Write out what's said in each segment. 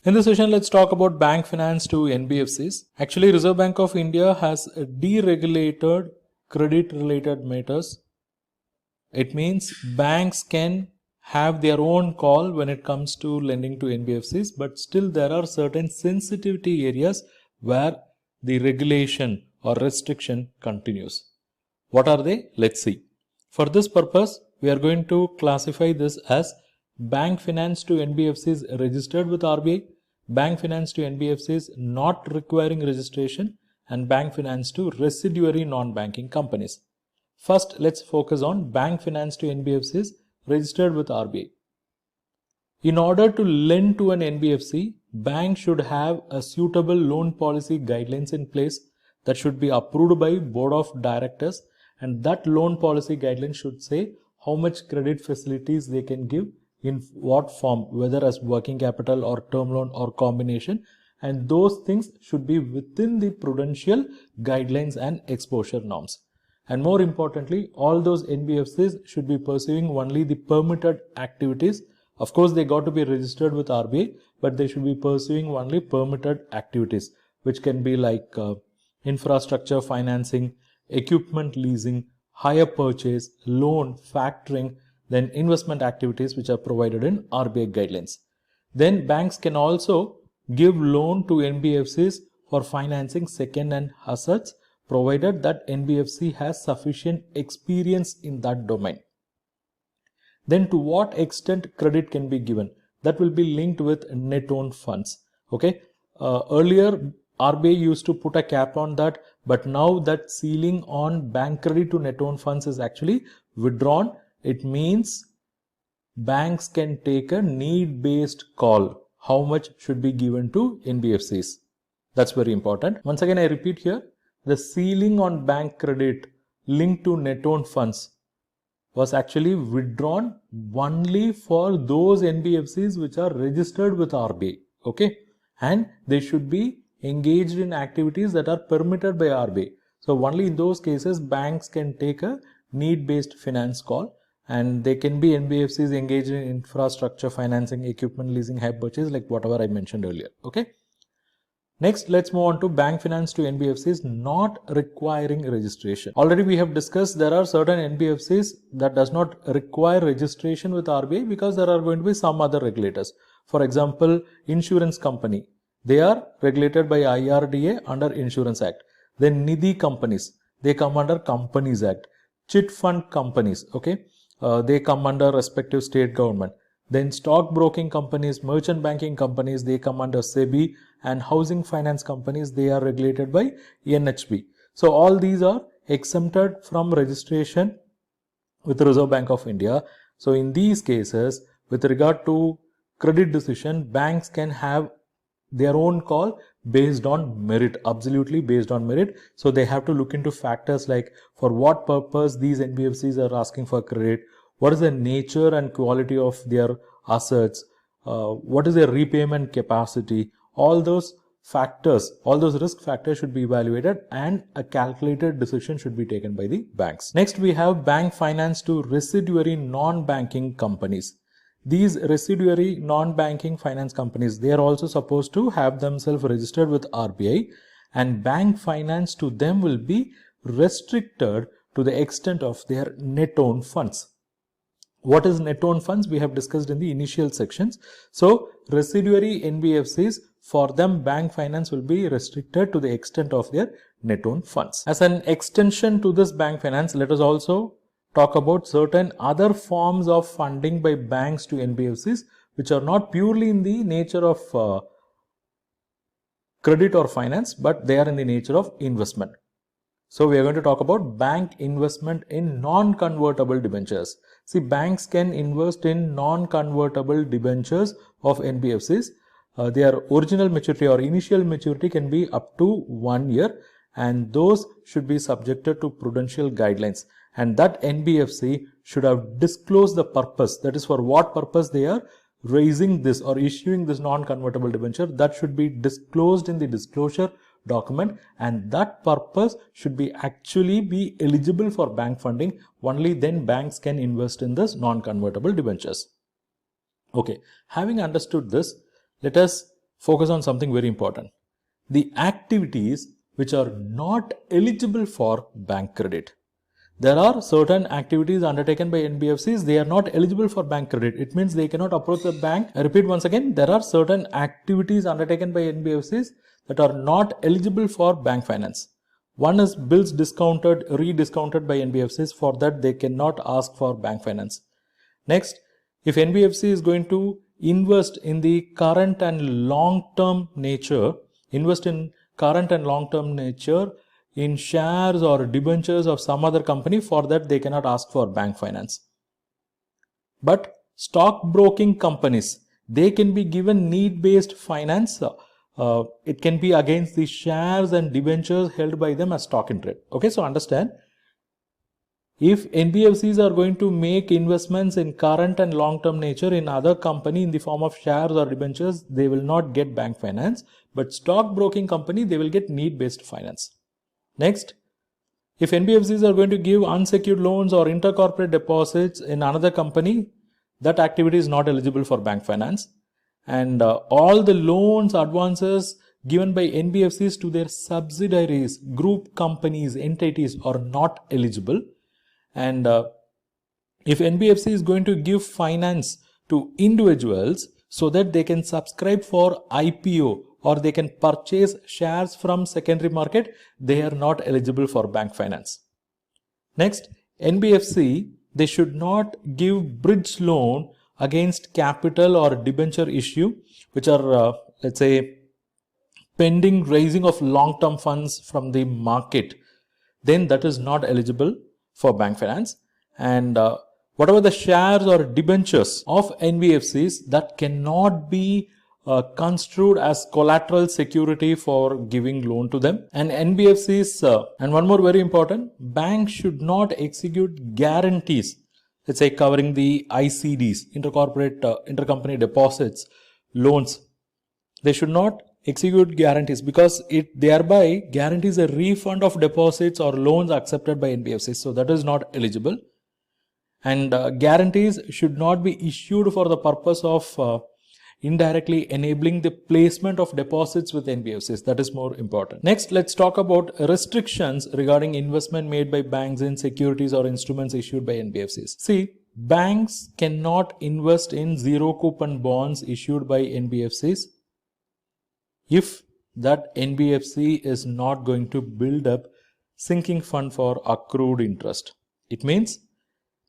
In this session, let's talk about bank finance to NBFCs. Actually, Reserve Bank of India has deregulated credit-related matters. It means banks can have their own call when it comes to lending to NBFCs, but still there are certain sensitivity areas where the regulation or restriction continues. What are they? Let's see. For this purpose, we are going to classify this as bank finance to NBFCs registered with RBI, bank finance to NBFCs not requiring registration, and bank finance to residuary non-banking companies. First, let's focus on bank finance to NBFCs registered with RBI. In order to lend to an NBFC, bank should have a suitable loan policy guidelines in place that should be approved by Board of Directors, and that loan policy guidelines should say how much credit facilities they can give, in what form, whether as working capital or term loan or combination, and those things should be within the prudential guidelines and exposure norms. And more importantly, all those NBFCs should be pursuing only the permitted activities. Of course, they got to be registered with RBI, but they should be pursuing only permitted activities, which can be like infrastructure financing, equipment leasing, hire purchase, loan, factoring, then investment activities which are provided in RBI guidelines. Then banks can also give loan to NBFCs for financing second-hand assets, provided that NBFC has sufficient experience in that domain. Then to what extent credit can be given? That will be linked with net owned funds. Okay. Earlier RBI used to put a cap on that, but now that ceiling on bank credit to net owned funds is actually withdrawn. It means banks can take a need-based call. How much should be given to NBFCs? That's very important. Once again, I repeat here, the ceiling on bank credit linked to net owned funds was actually withdrawn only for those NBFCs which are registered with RBI. Okay. And they should be engaged in activities that are permitted by RBI. So only in those cases, banks can take a need-based finance call. And they can be NBFCs engaged in infrastructure financing, equipment leasing, hire purchase, like whatever I mentioned earlier. Okay. Next, let's move on to bank finance to NBFCs not requiring registration. Already we have discussed there are certain NBFCs that does not require registration with RBI because there are going to be some other regulators. For example, insurance company, they are regulated by IRDA under Insurance Act. Then Nidhi companies, they come under Companies Act. Chit fund companies, okay. They come under respective state government. Then stock broking companies, merchant banking companies, they come under SEBI, and housing finance companies, they are regulated by NHB. So all these are exempted from registration with the Reserve Bank of India. So in these cases, with regard to credit decision, banks can have their own call based on merit, absolutely based on merit. So they have to look into factors like for what purpose these NBFCs are asking for credit, what is the nature and quality of their assets, what is their repayment capacity. All those factors, all those risk factors should be evaluated and a calculated decision should be taken by the banks. Next, we have bank finance to residuary non-banking companies. These residuary non-banking finance companies, they are also supposed to have themselves registered with RBI, and bank finance to them will be restricted to the extent of their net owned funds. What is net owned funds? We have discussed in the initial sections. So residuary NBFCs, for them bank finance will be restricted to the extent of their net owned funds. As an extension to this bank finance, let us also talk about certain other forms of funding by banks to NBFCs which are not purely in the nature of credit or finance, but they are in the nature of investment. So we are going to talk about bank investment in non-convertible debentures. See, banks can invest in non-convertible debentures of NBFCs. Their original maturity or initial maturity can be up to 1 year, and those should be subjected to prudential guidelines. And that NBFC should have disclosed the purpose, that is for what purpose they are raising this or issuing this non-convertible debenture. That should be disclosed in the disclosure document, and that purpose should be actually be eligible for bank funding. Only then banks can invest in this non-convertible debentures. Okay, having understood this, let us focus on something very important. The activities which are not eligible for bank credit. There are certain activities undertaken by NBFCs, they are not eligible for bank credit. It means they cannot approach the bank. I repeat once again, there are certain activities undertaken by NBFCs that are not eligible for bank finance. One is bills discounted, rediscounted by NBFCs. For that, they cannot ask for bank finance. Next, if NBFC is going to invest in the current and long-term nature, in shares or debentures of some other company, for that they cannot ask for bank finance. But stockbroking companies, they can be given need-based finance. It can be against the shares and debentures held by them as stock in trade. Okay, so understand, if NBFCs are going to make investments in current and long-term nature in other company in the form of shares or debentures, they will not get bank finance. But stockbroking company, they will get need-based finance. Next, if NBFCs are going to give unsecured loans or intercorporate deposits in another company, that activity is not eligible for bank finance. And all the loans, advances given by NBFCs to their subsidiaries, group companies, entities are not eligible. And if NBFC is going to give finance to individuals so that they can subscribe for IPO or they can purchase shares from secondary market, they are not eligible for bank finance. Next, NBFC, they should not give bridge loan against capital or debenture issue, which are, let's say, pending raising of long-term funds from the market. Then that is not eligible for bank finance. And whatever the shares or debentures of NBFCs that cannot be construed as collateral security for giving loan to them. And NBFCs, and one more very important, banks should not execute guarantees, let's say covering the ICDs, intercompany deposits, loans. They should not execute guarantees because it thereby guarantees a refund of deposits or loans accepted by NBFCs. So that is not eligible. And guarantees should not be issued for the purpose of indirectly enabling the placement of deposits with NBFCs. That is more important. Next, let's talk about restrictions regarding investment made by banks in securities or instruments issued by NBFCs. See, banks cannot invest in zero coupon bonds issued by NBFCs if that NBFC is not going to build up sinking fund for accrued interest. It means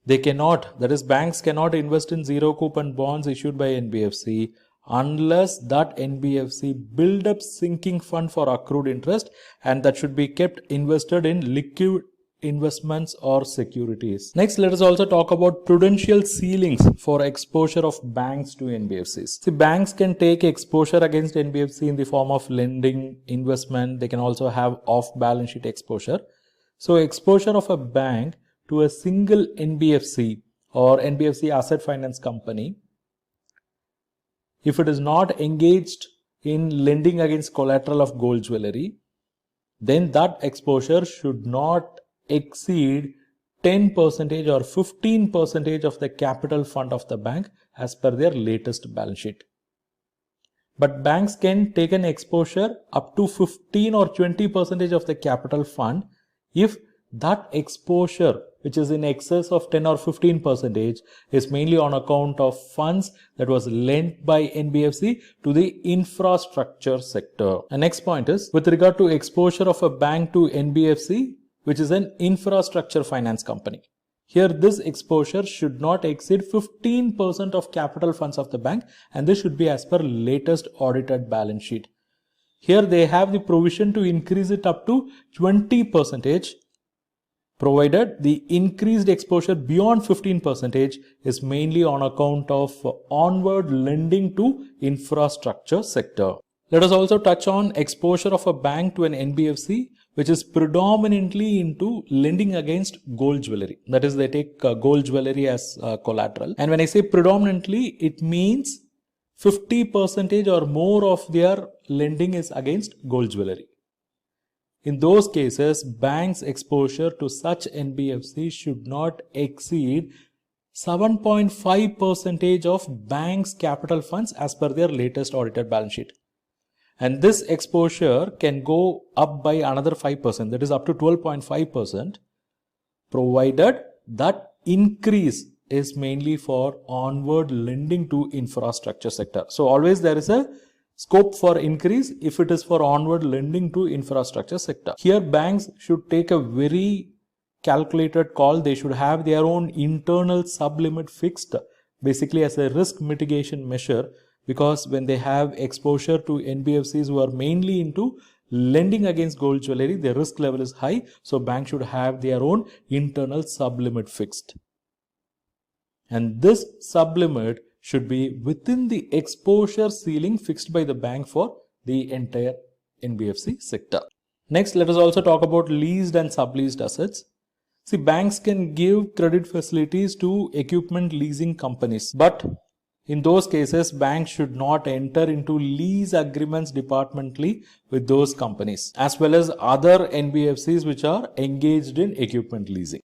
they cannot, that is, banks cannot invest in zero coupon bonds issued by NBFC unless that NBFC build up sinking fund for accrued interest, and that should be kept invested in liquid investments or securities. Next, let us also talk about prudential ceilings for exposure of banks to NBFCs. See, banks can take exposure against NBFC in the form of lending, investment. They can also have off-balance sheet exposure. So, exposure of a bank to a single NBFC or NBFC asset finance company, if it is not engaged in lending against collateral of gold jewelry, then that exposure should not exceed 10% or 15% of the capital fund of the bank as per their latest balance sheet. But banks can take an exposure up to 15 or 20% of the capital fund if that exposure, which is in excess of 10 or 15%, is mainly on account of funds that was lent by NBFC to the infrastructure sector. The next point is with regard to exposure of a bank to NBFC, which is an infrastructure finance company. Here, this exposure should not exceed 15% of capital funds of the bank, and this should be as per latest audited balance sheet. Here, they have the provision to increase it up to 20%, provided the increased exposure beyond 15% is mainly on account of onward lending to infrastructure sector. Let us also touch on exposure of a bank to an NBFC, which is predominantly into lending against gold jewelry. That is, they take gold jewelry as collateral. And when I say predominantly, it means 50% or more of their lending is against gold jewelry. In those cases, banks' exposure to such NBFC should not exceed 7.5% of banks' capital funds as per their latest audited balance sheet. And this exposure can go up by another 5%, that is up to 12.5%, provided that increase is mainly for onward lending to infrastructure sector. So always there is a scope for increase if it is for onward lending to infrastructure sector. Here banks should take a very calculated call. They should have their own internal sublimit fixed, basically as a risk mitigation measure, because when they have exposure to NBFCs who are mainly into lending against gold jewelry, their risk level is high. So banks should have their own internal sublimit fixed. And this sublimit should be within the exposure ceiling fixed by the bank for the entire NBFC sector. Next, let us also talk about leased and subleased assets. See, banks can give credit facilities to equipment leasing companies, but in those cases, banks should not enter into lease agreements departmentally with those companies, as well as other NBFCs which are engaged in equipment leasing.